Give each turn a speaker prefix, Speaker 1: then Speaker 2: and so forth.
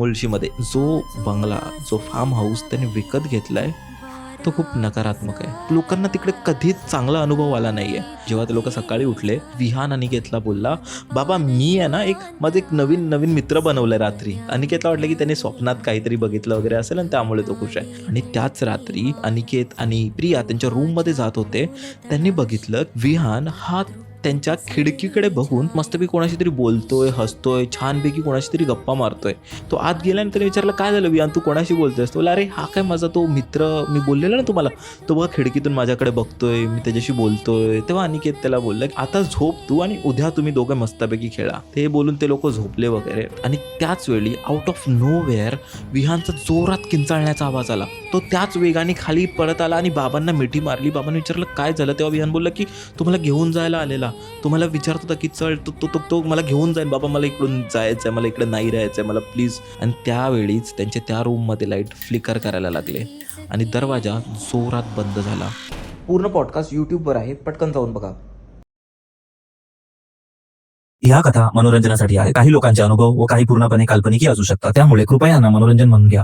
Speaker 1: मुळशीमध्ये जो बंगला, जो फार्म हाऊस त्याने विकत घेतलाय तो खूप नकारात्मक आहे. लोकांना तिकडे कधीच चांगला अनुभव आला नाहीये. जेव्हा ते लोक सकाळी उठले, विहान अनिकेतला बोलला, बाबा मी आहे ना माझं एक नवीन नवीन मित्र बनवलंय रात्री. अनिकेतला वाटलं की त्याने स्वप्नात काहीतरी बघितलं वगैरे असेल आणि त्यामुळे तो खुश आहे. आणि त्याच रात्री अनिकेत आणि प्रिया त्यांच्या रूममध्ये जात होते. त्यांनी बघितलं विहान हा त्यांच्या खिडकीकडे बघून मस्तपैकी कोणाशी तरी बोलतोय, हसतोय, छानपैकी कोणाशी तरी गप्पा मारतोय. तो आत गेला आणि त्याने विचारलं, काय झालं विहान, तू कोणाशी बोलतोयस? तो बोला, अरे हा काय माझा तो मित्र, मी बोललेलो ना तुम्हाला, तो बघा खिडकीतून माझ्याकडे बघतोय, मी त्याच्याशी बोलतोय. तेव्हा अनिकेत त्याला बोलला, आता झोप तू आणि उद्या तुम्ही दोघं मस्तपैकी खेळा. ते बोलून ते लोक झोपले वगैरे. आणि त्याच वेळी आउट ऑफ नो वेअर विहानचा जोरात किंचाळण्याचा आवाज आला. तो त्याच वेगाने खाली पळत आला आणि बाबांना मिठी मारली. बाबांनी विचारलं काय झालं? तेव्हा विहान बोलला की तुम्हाला घेऊन जायला आलेला, तुम्हाला विचारत होता की चल तो मला घेऊन जाईल. बाबा मला इकडून जायचंय, मला इकडे नाही राहायचंय, मला प्लीज. आणि त्यावेळीच त्यांच्या त्या रूममध्ये लाईट फ्लिकर करायला लागले आणि दरवाजा जोरात बंद झाला. पूर्ण पॉडकास्ट यूट्यूबवर आहे, पटकन जाऊन बघा.
Speaker 2: ह्या कथा मनोरंजनासाठी आहे. काही लोकांचे अनुभव व काही पूर्णपणे काल्पनिकही असू शकतात. त्यामुळे कृपया यांना मनोरंजन म्हणून घ्या.